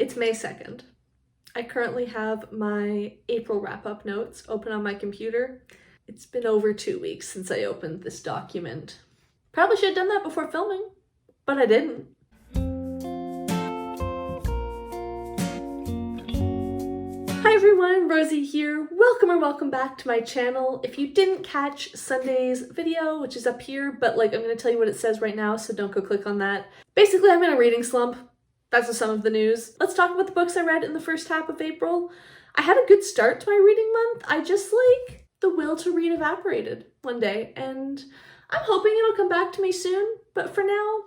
It's May 2nd. I currently have my April wrap-up notes open on my computer. It's been over 2 weeks since I opened this document. Probably should have done that before filming, but I didn't. Hi everyone, Rosie here. Welcome back to my channel. If you didn't catch Sunday's video, which is up here, but I'm gonna tell you what it says right now, so don't go click on that. Basically, I'm in a reading slump. That's the sum of the news. Let's talk about the books I read in the first half of April. I had a good start to my reading month. I just the will to read evaporated one day, and I'm hoping it'll come back to me soon. But for now,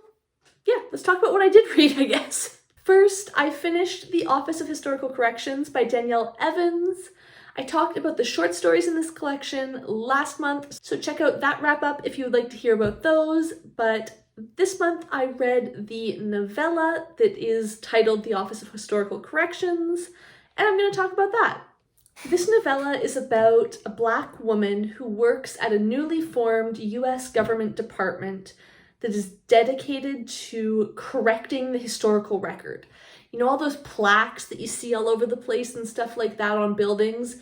yeah, let's talk about what I did read, I guess. First, I finished The Office of Historical Corrections by Danielle Evans. I talked about the short stories in this collection last month, so check out that wrap up if you would like to hear about those. But this month I read the novella that is titled The Office of Historical Corrections, and I'm going to talk about that. This novella is about a Black woman who works at a newly formed US government department that is dedicated to correcting the historical record. You know, all those plaques that you see all over the place and stuff like that on buildings?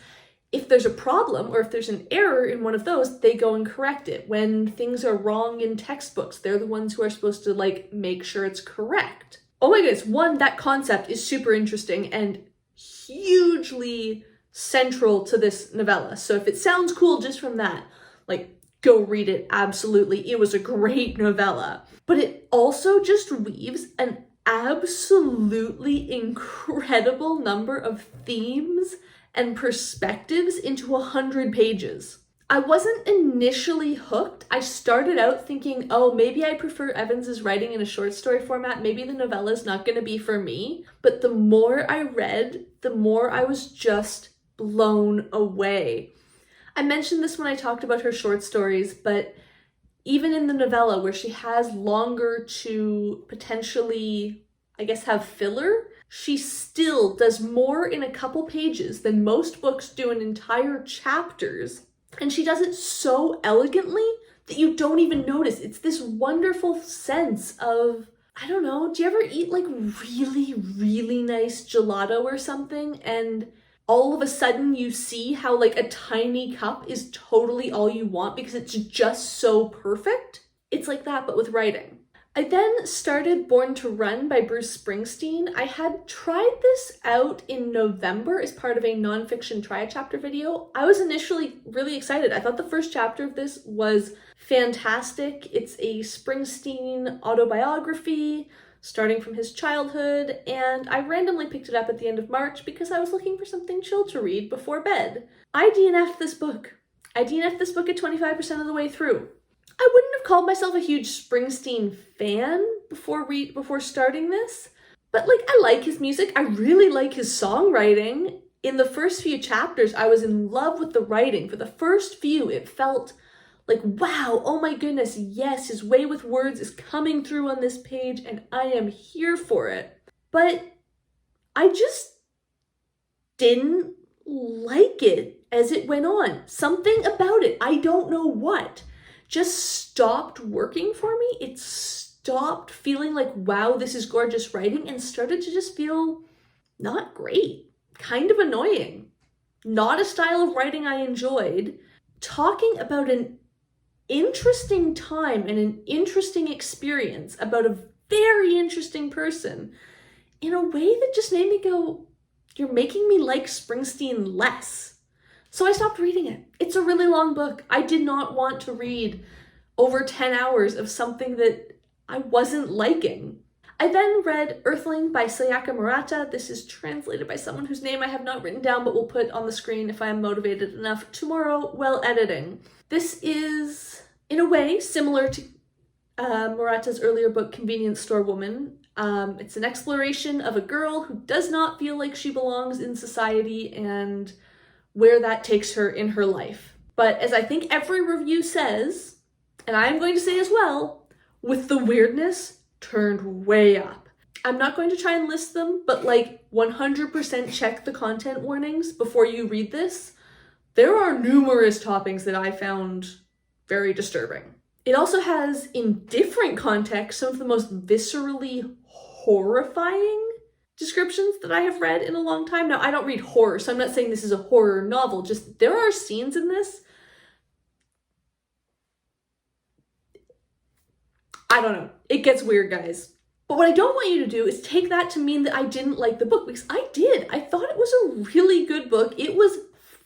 If there's a problem or if there's an error in one of those, they go and correct it. When things are wrong in textbooks, they're the ones who are supposed to make sure it's correct. Oh my goodness, one, that concept is super interesting and hugely central to this novella. So if it sounds cool just from that, go read it, absolutely. It was a great novella. But it also just weaves an absolutely incredible number of themes and perspectives into 100 pages. I wasn't initially hooked. I started out thinking, oh, maybe I prefer Evans's writing in a short story format. Maybe the novella's not going to be for me. But the more I read, the more I was just blown away. I mentioned this when I talked about her short stories, but even in the novella where she has longer to potentially, have filler, she still does more in a couple pages than most books do in entire chapters. And she does it so elegantly that you don't even notice. It's this wonderful sense of, I don't know, do you ever eat really, really nice gelato or something and all of a sudden you see how a tiny cup is totally all you want because it's just so perfect? It's like that, but with writing. I then started Born to Run by Bruce Springsteen. I had tried this out in November as part of a nonfiction try a chapter video. I was initially really excited. I thought the first chapter of this was fantastic. It's a Springsteen autobiography starting from his childhood, and I randomly picked it up at the end of March because I was looking for something chill to read before bed. I DNF'd this book. I DNF'd this book at 25% of the way through. I wouldn't have called myself a huge Springsteen fan before starting this, but I like his music. I really like his songwriting. In the first few chapters, I was in love with the writing. For the first few, it felt wow, oh my goodness, yes, his way with words is coming through on this page and I am here for it. But I just didn't like it as it went on. Something about it, I don't know what, just stopped working for me. It stopped feeling wow, this is gorgeous writing, and started to just feel not great, kind of annoying. Not a style of writing I enjoyed. Talking about an interesting time and an interesting experience about a very interesting person in a way that just made me go, you're making me like Springsteen less. So I stopped reading it. It's a really long book. I did not want to read over 10 hours of something that I wasn't liking. I then read Earthling by Sayaka Murata. This is translated by someone whose name I have not written down but will put on the screen if I am motivated enough tomorrow while editing. This is, in a way, similar to Murata's earlier book, Convenience Store Woman. It's an exploration of a girl who does not feel like she belongs in society and where that takes her in her life. But as I think every review says, and I'm going to say as well, with the weirdness turned way up. I'm not going to try and list them, but 100% check the content warnings before you read this. There are numerous toppings that I found very disturbing. It also has, in different contexts, some of the most viscerally horrifying descriptions that I have read in a long time. Now, I don't read horror, so I'm not saying this is a horror novel, just there are scenes in this. I don't know. It gets weird, guys. But what I don't want you to do is take that to mean that I didn't like the book, because I did. I thought it was a really good book. It was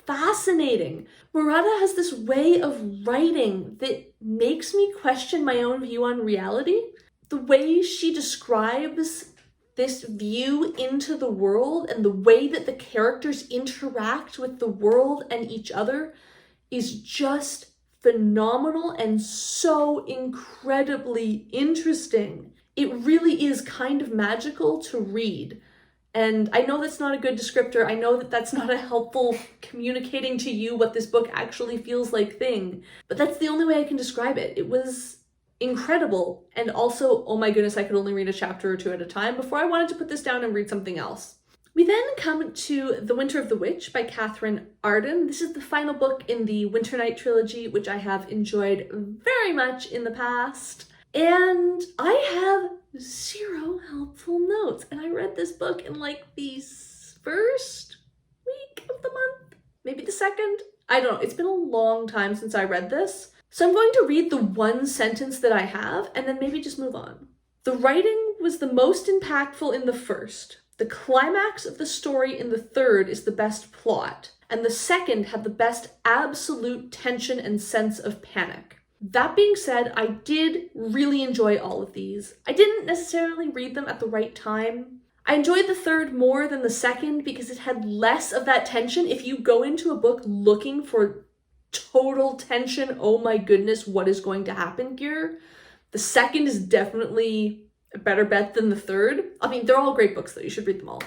fascinating. Murata has this way of writing that makes me question my own view on reality. The way she describes this view into the world and the way that the characters interact with the world and each other is just phenomenal and so incredibly interesting. It really is kind of magical to read. And I know that's not a good descriptor. I know that that's not a helpful communicating to you what this book actually feels like thing, but that's the only way I can describe it. It was incredible. And also, oh my goodness, I could only read a chapter or two at a time before I wanted to put this down and read something else. We then come to The Winter of the Witch by Katherine Arden. This is the final book in the Winter Night trilogy, which I have enjoyed very much in the past. And I have 0 helpful notes. And I read this book in like the first week of the month, maybe the second. I don't know. It's been a long time since I read this. So I'm going to read the one sentence that I have and then maybe just move on. The writing was the most impactful in the first. The climax of the story in the third is the best plot, and the second had the best absolute tension and sense of panic. That being said, I did really enjoy all of these. I didn't necessarily read them at the right time. I enjoyed the third more than the second because it had less of that tension. If you go into a book looking for total tension, oh my goodness, what is going to happen here? The second is definitely a better bet than the third. I mean, they're all great books though, you should read them all.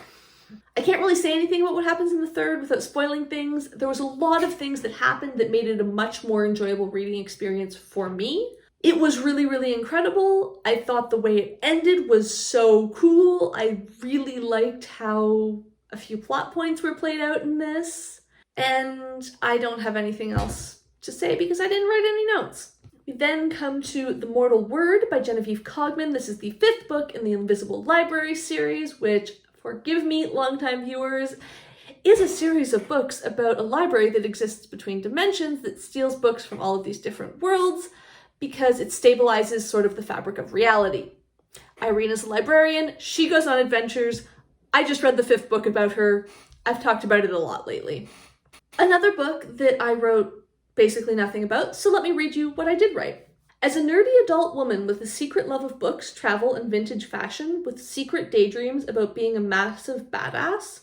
I can't really say anything about what happens in the third without spoiling things. There was a lot of things that happened that made it a much more enjoyable reading experience for me. It was really, really incredible. I thought the way it ended was so cool. I really liked how a few plot points were played out in this. And I don't have anything else to say because I didn't write any notes. We then come to The Mortal Word by Genevieve Cogman. This is the 5th book in the Invisible Library series, which, forgive me, longtime viewers, is a series of books about a library that exists between dimensions that steals books from all of these different worlds because it stabilizes sort of the fabric of reality. Irene is a librarian. She goes on adventures. I just read the 5th book about her. I've talked about it a lot lately. Another book that I wrote basically nothing about, so let me read you what I did write. As a nerdy adult woman with a secret love of books, travel, and vintage fashion, with secret daydreams about being a massive badass,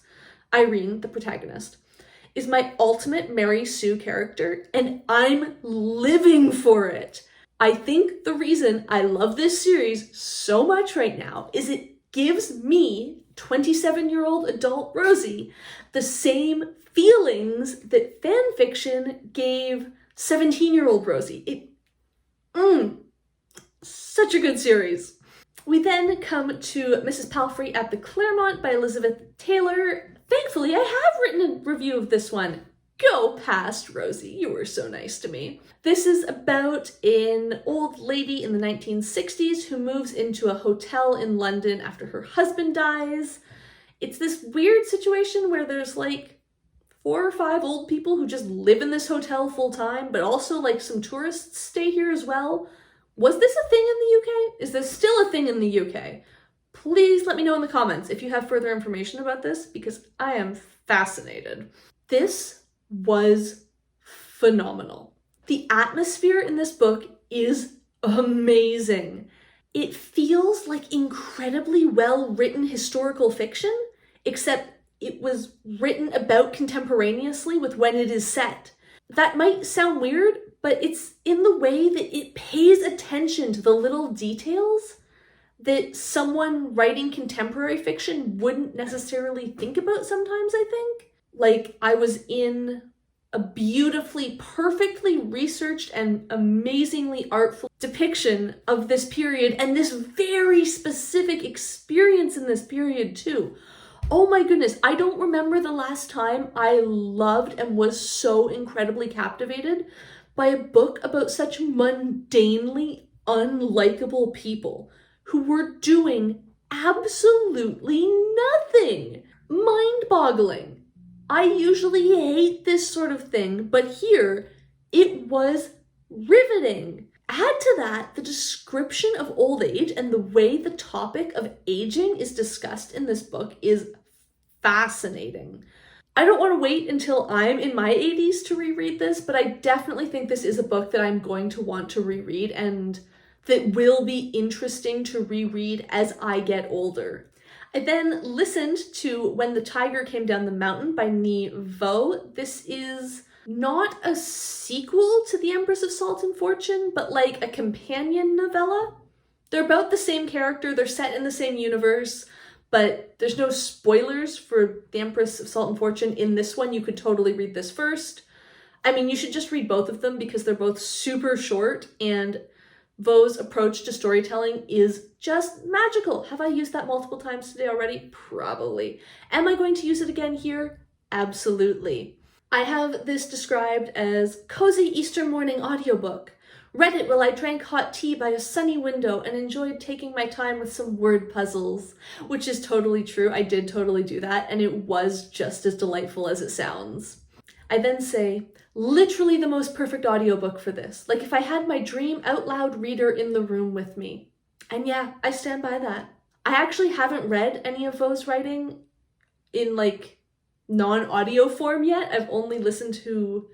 Irene, the protagonist, is my ultimate Mary Sue character, and I'm living for it. I think the reason I love this series so much right now is it gives me, 27-year-old adult Rosie, the same feelings that fan fiction gave 17-year-old Rosie. Such a good series. We then come to Mrs. Palfrey at the Claremont by Elizabeth Taylor. Thankfully, I have written a review of this one. Go past, Rosie. You were so nice to me. This is about an old lady in the 1960s who moves into a hotel in London after her husband dies. It's this weird situation where there's like 4 or 5 old people who just live in this hotel full time, but also like some tourists stay here as well. Was this a thing in the UK? Is this still a thing in the UK? Please let me know in the comments if you have further information about this because I am fascinated. This was phenomenal. The atmosphere in this book is amazing. It feels like incredibly well-written historical fiction, except it was written about contemporaneously with when it is set. That might sound weird, but it's in the way that it pays attention to the little details that someone writing contemporary fiction wouldn't necessarily think about sometimes, I think. Like, I was in a beautifully, perfectly researched and amazingly artful depiction of this period and this very specific experience in this period too. Oh my goodness, I don't remember the last time I loved and was so incredibly captivated by a book about such mundanely unlikable people who were doing absolutely nothing. Mind-boggling. I usually hate this sort of thing, but here it was riveting. Add to that the description of old age and the way the topic of aging is discussed in this book is fascinating. I don't want to wait until I'm in my 80s to reread this, but I definitely think this is a book that I'm going to want to reread and that will be interesting to reread as I get older. I then listened to When the Tiger Came Down the Mountain by Nghi. This is not a sequel to The Empress of Salt and Fortune, but like a companion novella. They're about the same character, they're set in the same universe, but there's no spoilers for The Empress of Salt and Fortune in this one. You could totally read this first. I mean, you should just read both of them because they're both super short, and Vaux's approach to storytelling is just magical. Have I used that multiple times today already? Probably. Am I going to use it again here? Absolutely. I have this described as cozy Easter morning audiobook. Read it while I drank hot tea by a sunny window and enjoyed taking my time with some word puzzles, which is totally true. I did totally do that, and it was just as delightful as it sounds. I then say, literally the most perfect audiobook for this. Like if I had my dream out loud reader in the room with me. And yeah, I stand by that. I actually haven't read any of Vaux's writing in like non-audio form yet. I've only listened to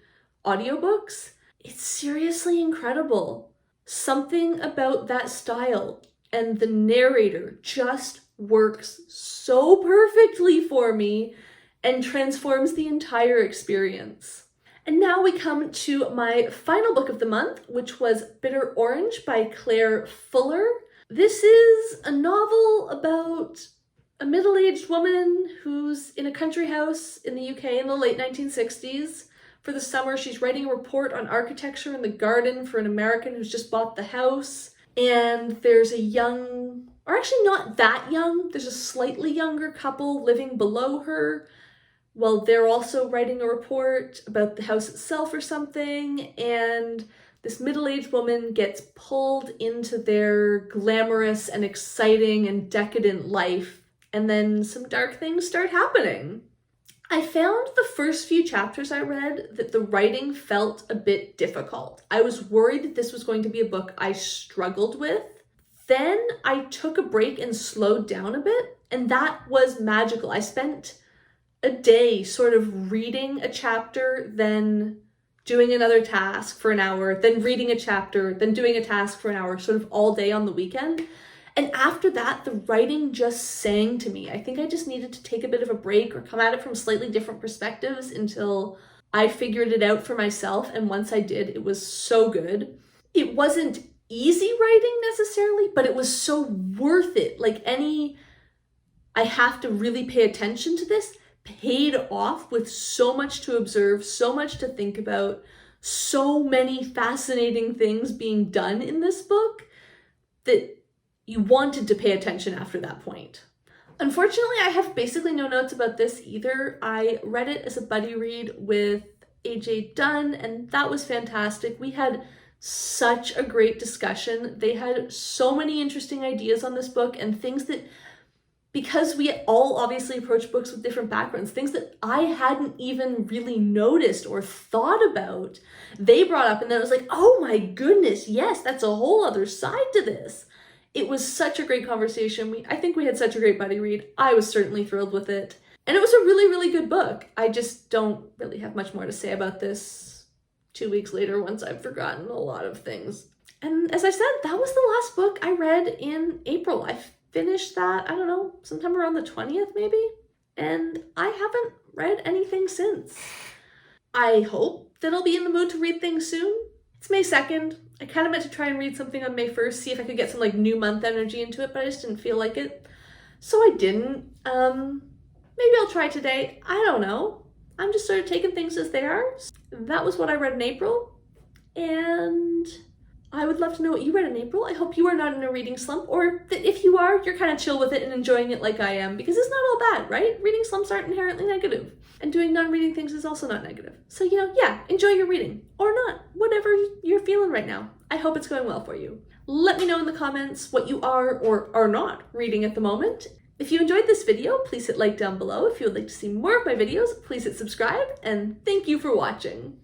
audiobooks. It's seriously incredible. Something about that style and the narrator just works so perfectly for me and transforms the entire experience. And now we come to my final book of the month, which was Bitter Orange by Claire Fuller. This is a novel about a middle-aged woman who's in a country house in the UK in the late 1960s. For the summer, she's writing a report on architecture in the garden for an American who's just bought the house. And there's a young, or actually not that young, there's a slightly younger couple living below her. Well, they're also writing a report about the house itself or something. And this middle-aged woman gets pulled into their glamorous and exciting and decadent life. And then some dark things start happening. I found the first few chapters I read that the writing felt a bit difficult. I was worried that this was going to be a book I struggled with. Then I took a break and slowed down a bit, and that was magical. I spent a day sort of reading a chapter, then doing another task for an hour, then reading a chapter, then doing a task for an hour, sort of all day on the weekend. And after that, the writing just sang to me. I think I just needed to take a bit of a break or come at it from slightly different perspectives until I figured it out for myself. And once I did, it was so good. It wasn't easy writing necessarily, but it was so worth it. Like I have to really pay attention to this, paid off with so much to observe, so much to think about, so many fascinating things being done in this book that you wanted to pay attention after that point. Unfortunately, I have basically no notes about this either. I read it as a buddy read with AJ Dunn, and that was fantastic. We had such a great discussion. They had so many interesting ideas on this book and things that, because we all obviously approach books with different backgrounds, things that I hadn't even really noticed or thought about, they brought up, and then it was like, oh my goodness, yes, that's a whole other side to this. It was such a great conversation. I think we had such a great buddy read. I was certainly thrilled with it. And it was a really, really good book. I just don't really have much more to say about this 2 weeks later once I've forgotten a lot of things. And as I said, that was the last book I read in April. I finished that, I don't know, sometime around the 20th maybe? And I haven't read anything since. I hope that I'll be in the mood to read things soon. It's May 2nd. I kind of meant to try and read something on May 1st, see if I could get some like new month energy into it, but I just didn't feel like it. So I didn't. Maybe I'll try today. I don't know. I'm just sort of taking things as they are. That was what I read in April. And I would love to know what you read in April. I hope you are not in a reading slump, or that if you are, you're kind of chill with it and enjoying it like I am, because it's not all bad, right? Reading slumps aren't inherently negative. And doing non-reading things is also not negative. So, yeah, enjoy your reading. Or not. Whatever you're feeling right now. I hope it's going well for you. Let me know in the comments what you are or are not reading at the moment. If you enjoyed this video, please hit like down below. If you would like to see more of my videos, please hit subscribe, and thank you for watching.